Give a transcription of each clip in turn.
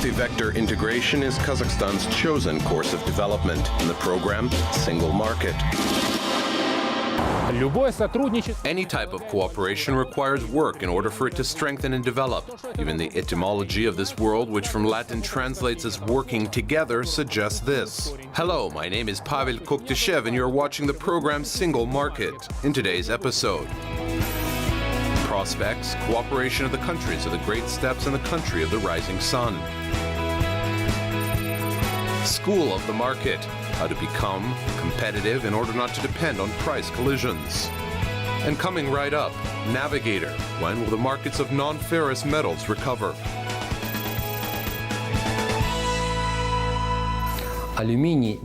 Multi-vector integration is Kazakhstan's chosen course of development in the program Single Market. Any type of cooperation requires work in order for it to strengthen and develop. Even the etymology of this world, which from Latin translates as working together, suggests this. Hello, my name is Pawel Koktyshev, and you're watching the program Single Market. In today's episode, prospects, cooperation of the countries of the great steppes and the country of the rising sun. School of the market, how to become competitive in order not to depend on price collisions. And coming right up, Navigator, when will the markets of non-ferrous metals recover? Aluminum,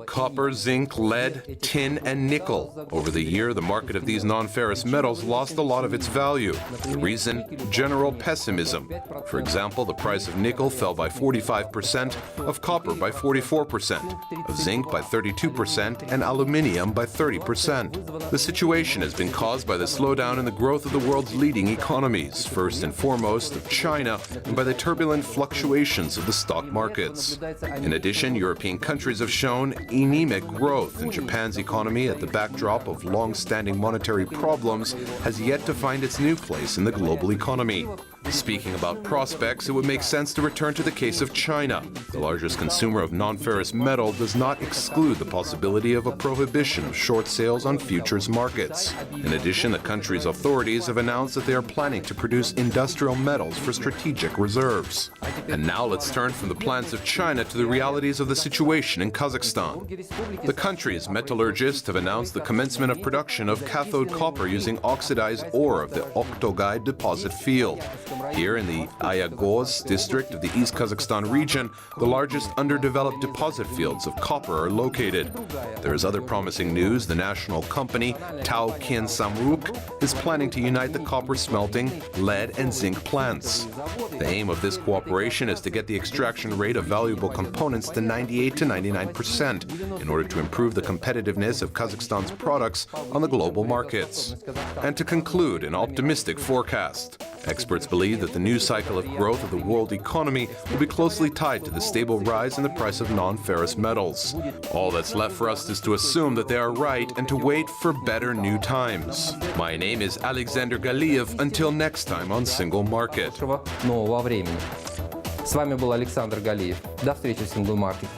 copper, zinc, lead, tin, and nickel. Over the year, the market of these non-ferrous metals lost a lot of its value. The reason? General pessimism. For example, the price of nickel fell by 45%, of copper by 44%, of zinc by 32%, and aluminium by 30%. The situation has been caused by the slowdown in the growth of the world's leading economies, first and foremost of China, and by the turbulent fluctuations of the stock markets. In addition, European countries have shown anemic growth, and Japan's economy, at the backdrop of long-standing monetary problems, has yet to find its new place in the global economy. Speaking about prospects, it would make sense to return to the case of China. The largest consumer of non-ferrous metal does not exclude the possibility of a prohibition of short sales on futures markets. In addition, the country's authorities have announced that they are planning to produce industrial metals for strategic reserves. And now let's turn from the plans of China to the realities of the situation in Kazakhstan. The country's metallurgists have announced the commencement of production of cathode copper using oxidized ore of the Oktogay deposit field. Here in the Ayagoz district of the East Kazakhstan region, the largest underdeveloped deposit fields of copper are located. There is other promising news. The national company, Tao Kin Samruk, is planning to unite the copper smelting, lead, and zinc plants. The aim of this cooperation is to get the extraction rate of valuable components to 98 to 99% in order to improve the competitiveness of Kazakhstan's products on the global markets. And to conclude, an optimistic forecast. Experts believe that the new cycle of growth of the world economy will be closely tied to the stable rise in the price of non-ferrous metals. All that's left for us is to assume that they are right and to wait for better new times. My name is Alexander Galiev. Until next time on Single Market. Нового времени. С вами был Александр Галиев. До встречи в Single Market.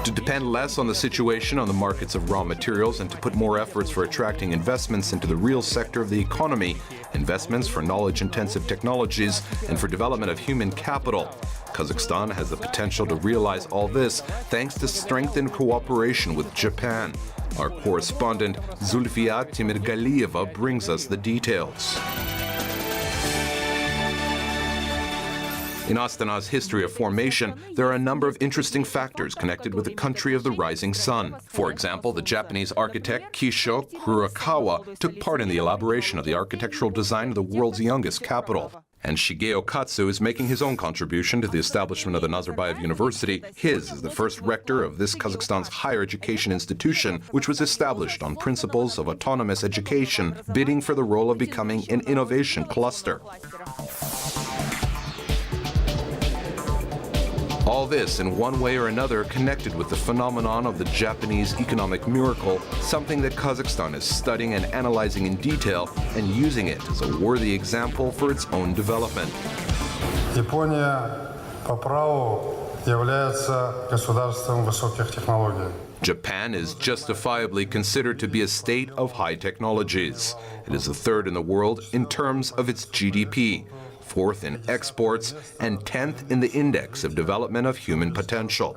To depend less on the situation on the markets of raw materials and to put more efforts for attracting investments into the real sector of the economy, investments for knowledge-intensive technologies, and for development of human capital. Kazakhstan has the potential to realize all this thanks to strengthened cooperation with Japan. Our correspondent Zulfiya Timirgalieva brings us the details. In Astana's history of formation, there are a number of interesting factors connected with the country of the rising sun. For example, the Japanese architect Kisho Kurokawa took part in the elaboration of the architectural design of the world's youngest capital. And Shigeo Katsu is making his own contribution to the establishment of the Nazarbayev University. His is the first rector of this Kazakhstan's higher education institution, which was established on principles of autonomous education, bidding for the role of becoming an innovation cluster. All this, in one way or another, connected with the phenomenon of the Japanese economic miracle, something that Kazakhstan is studying and analyzing in detail and using it as a worthy example for its own development. Япония по праву является государством высоких технологий. Japan is justifiably considered to be a state of high technologies. It is the third in the world in terms of its GDP. Fourth in exports, and 10th in the index of development of human potential.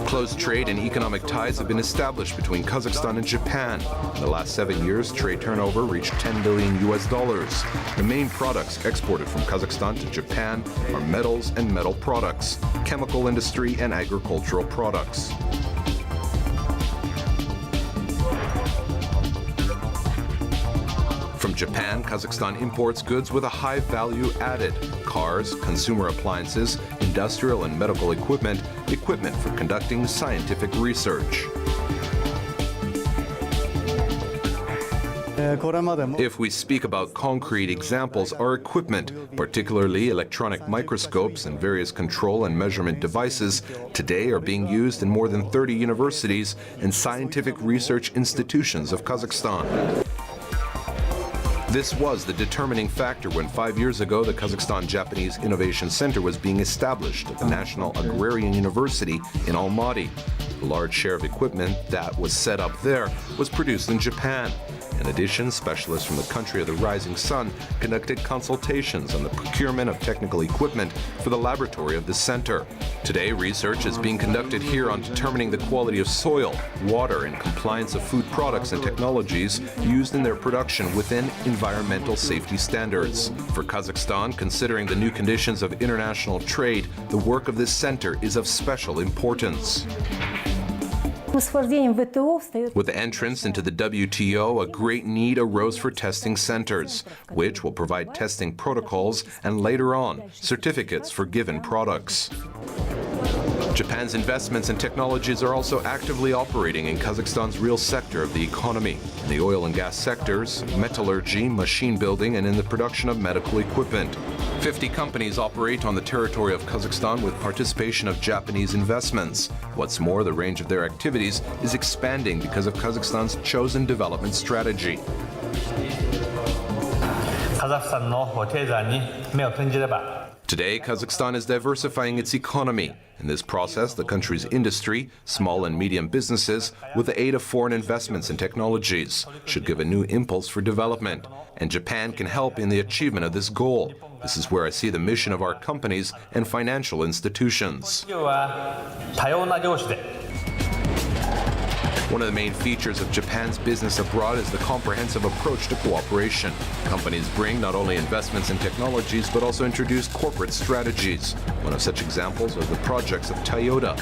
Close trade and economic ties have been established between Kazakhstan and Japan. In the last 7 years, trade turnover reached $10 billion. The main products exported from Kazakhstan to Japan are metals and metal products, chemical industry, and agricultural products. From Japan, Kazakhstan imports goods with a high value added: cars, consumer appliances, industrial and medical equipment, equipment for conducting scientific research. If we speak about concrete examples, our equipment, particularly electronic microscopes and various control and measurement devices, today are being used in more than 30 universities and scientific research institutions of Kazakhstan. This was the determining factor when 5 years ago the Kazakhstan Japanese Innovation Center was being established at the National Agrarian University in Almaty. A large share of equipment that was set up there was produced in Japan. In addition, specialists from the country of the rising sun conducted consultations on the procurement of technical equipment for the laboratory of the center. Today, research is being conducted here on determining the quality of soil, water, and compliance of food products and technologies used in their production within environmental safety standards. For Kazakhstan, considering the new conditions of international trade, the work of this center is of special importance. With the entrance into the WTO, a great need arose for testing centers, which will provide testing protocols and later on, certificates for given products. Japan's investments and technologies are also actively operating in Kazakhstan's real sector of the economy, in the oil and gas sectors, metallurgy, machine building, and in the production of medical equipment. 50 companies operate on the territory of Kazakhstan with participation of Japanese investments. What's more, the range of their activities is expanding because of Kazakhstan's chosen development strategy. Today, Kazakhstan is diversifying its economy. In this process, the country's industry, small and medium businesses, with the aid of foreign investments and technologies, should give a new impulse for development. And Japan can help in the achievement of this goal. This is where I see the mission of our companies and financial institutions. One of the main features of Japan's business abroad is the comprehensive approach to cooperation. Companies bring not only investments and technologies, but also introduce corporate strategies. One of such examples are the projects of Toyota.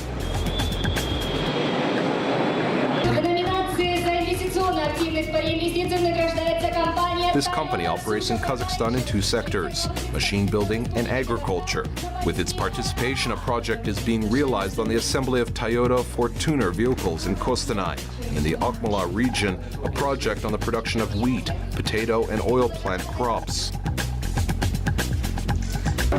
This company operates in Kazakhstan in two sectors, machine building and agriculture. With its participation, a project is being realized on the assembly of Toyota Fortuner vehicles in Kostanay. And in the Akmola region, a project on the production of wheat, potato, and oil plant crops.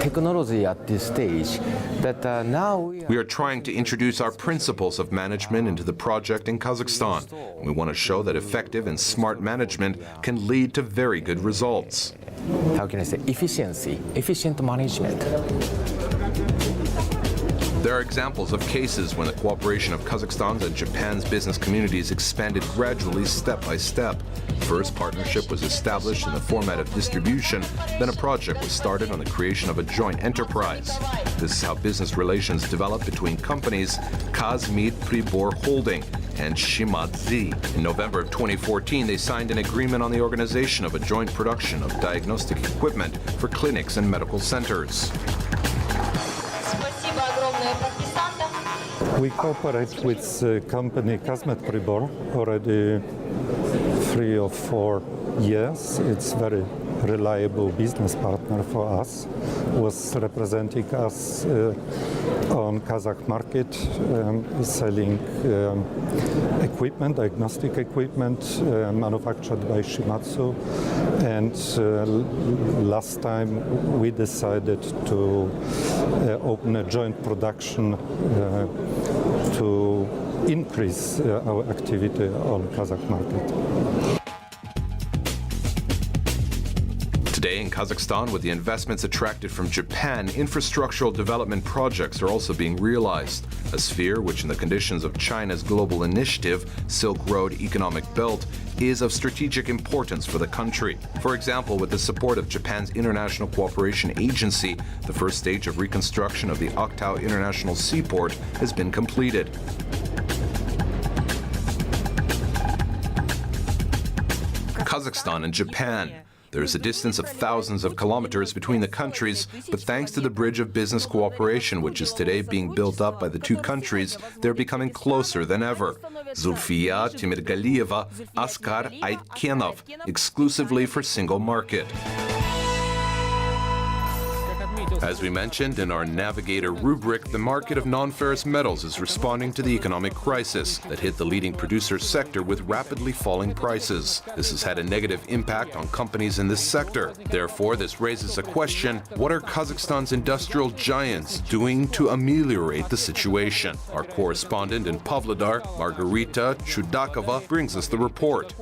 Technology at this stage that now we are trying to introduce our principles of management into the project in Kazakhstan. We want to show that effective and smart management can lead to very good results. How can I say efficient management. There are examples of cases when the cooperation of Kazakhstan's and Japan's business communities expanded gradually step by step. First, partnership was established in the format of distribution, then a project was started on the creation of a joint enterprise. This is how business relations developed between companies Kazmit Pribor Holding and Shimadzi. In November of 2014, they signed an agreement on the organization of a joint production of diagnostic equipment for clinics and medical centers. We cooperate with the company Kazmet Pribor already 3 or 4 years. It's very reliable business partner for us, was representing us on Kazakh market, selling equipment, diagnostic equipment manufactured by Shimadzu. And last time we decided to open a joint production to increase our activity on Kazakh market. Today in Kazakhstan, with the investments attracted from Japan, infrastructural development projects are also being realized. A sphere which, in the conditions of China's global initiative, Silk Road Economic Belt, is of strategic importance for the country. For example, with the support of Japan's International Cooperation Agency, the first stage of reconstruction of the Aktau International Seaport has been completed. Kazakhstan and Japan. There is a distance of thousands of kilometers between the countries, but thanks to the bridge of business cooperation, which is today being built up by the two countries, they're becoming closer than ever. Zulfiya Timirgalieva, Askar Aytkenov, exclusively for single market. As we mentioned in our Navigator rubric, the market of non-ferrous metals is responding to the economic crisis that hit the leading producer sector with rapidly falling prices. This has had a negative impact on companies in this sector. Therefore, this raises a question: what are Kazakhstan's industrial giants doing to ameliorate the situation? Our correspondent in Pavlodar, Margarita Chudakova, brings us the report.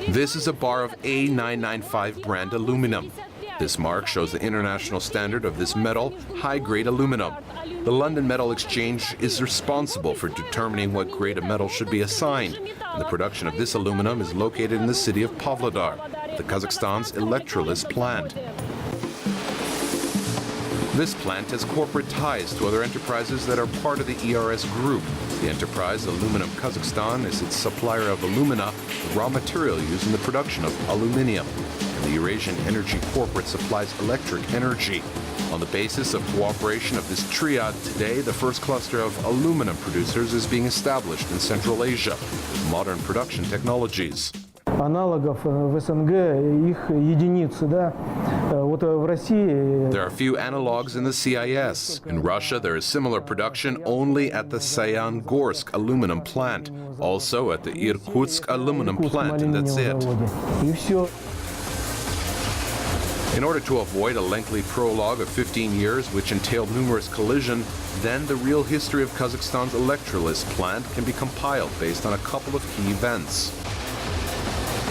This is a bar of A995 brand aluminum. This mark shows the international standard of this metal, high-grade aluminum. The London Metal Exchange is responsible for determining what grade of metal should be assigned, and the production of this aluminum is located in the city of Pavlodar, the Kazakhstan's electrolysis plant. This plant has corporate ties to other enterprises that are part of the ERS group. The enterprise Aluminum Kazakhstan is its supplier of alumina, the raw material used in the production of aluminium. And the Eurasian Energy Corporate supplies electric energy. On the basis of cooperation of this triad, today the first cluster of aluminum producers is being established in Central Asia with modern production technologies. Аналогов в СНГ их единицы, да. Вот в России. There are few analogs in the CIS. In Russia, there is similar production only at the Sayan-Gorsk aluminum plant, also at the Irkutsk aluminum plant, and that's it. И все. In order to avoid a lengthy prologue of 15 years, which entailed numerous collisions, then the real history of Kazakhstan's electrolysis plant can be compiled based on a couple of key events.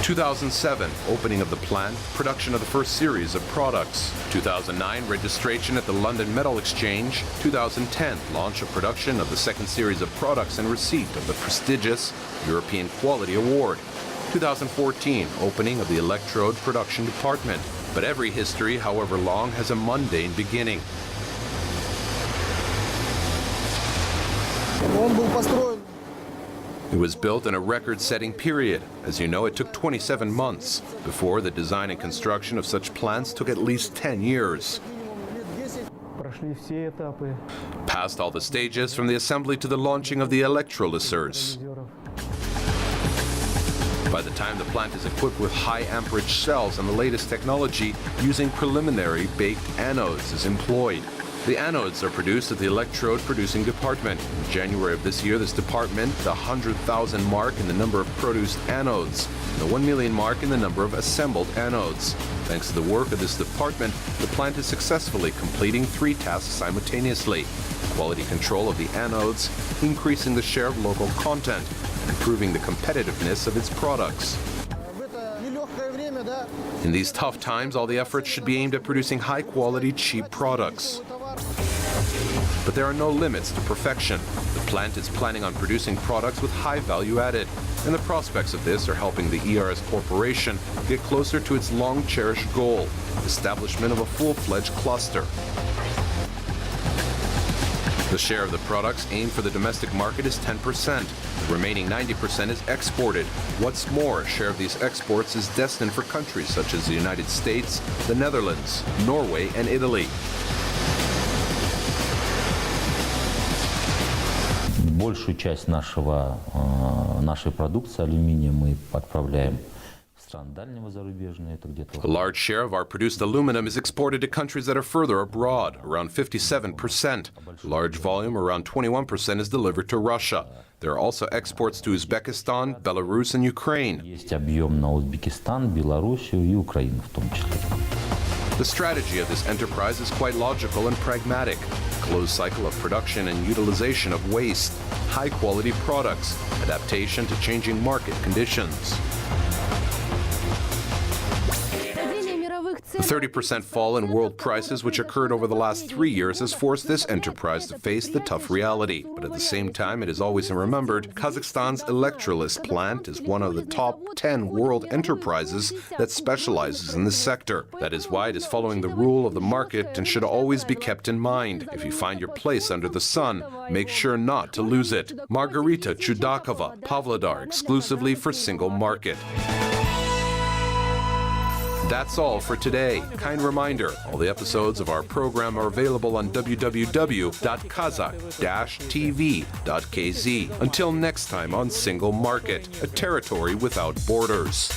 2007, opening of the plant, production of the first series of products. 2009, registration at the London Metal Exchange. 2010, launch of production of the second series of products and receipt of the prestigious European Quality Award. 2014, opening of the electrode production department. But every history, however long, has a mundane beginning. Он был построен. It was built in a record-setting period. As you know, it took 27 months. Before, the design and construction of such plants took at least 10 years. Прошли все этапы. Past all the stages, from the assembly to the launching of the electrolysers. By the time the plant is equipped with high-amperage cells and the latest technology, using preliminary baked anodes is employed. The anodes are produced at the electrode producing department. In January of this year, this department, the 100,000 mark in the number of produced anodes, and the 1 million mark in the number of assembled anodes. Thanks to the work of this department, the plant is successfully completing 3 tasks simultaneously: quality control of the anodes, increasing the share of local content, and improving the competitiveness of its products. In these tough times, all the efforts should be aimed at producing high-quality, cheap products. But there are no limits to perfection. The plant is planning on producing products with high value added, and the prospects of this are helping the ERS Corporation get closer to its long-cherished goal: establishment of a full-fledged cluster. The share of the products aimed for the domestic market is 10%. The remaining 90% is exported. What's more, a share of these exports is destined for countries such as the United States, the Netherlands, Norway, and Italy. Большую часть нашей продукции алюминия мы отправляем в страны дальнего зарубежья. Это где-то. A large share of our produced aluminum is exported to countries that are further abroad, around 57%. Large volume, around 21%, is delivered to Russia. There are also exports to Uzbekistan, Belarus, and Ukraine. Есть объем на Узбекистан, Белоруссию и Украину в том числе. The strategy of this enterprise is quite logical and pragmatic. A closed cycle of production and utilization of waste, high-quality products, adaptation to changing market conditions. The 30% fall in world prices, which occurred over the last 3 years, has forced this enterprise to face the tough reality. But at the same time, it is always remembered, Kazakhstan's electrolysis plant is one of the top 10 world enterprises that specializes in this sector. That is why it is following the rule of the market and should always be kept in mind. If you find your place under the sun, make sure not to lose it. Margarita Chudakova, Pavlodar, exclusively for Single Market. That's all for today. Kind reminder, all the episodes of our program are available on www.kazakh-tv.kz. Until next time on Single Market, a territory without borders.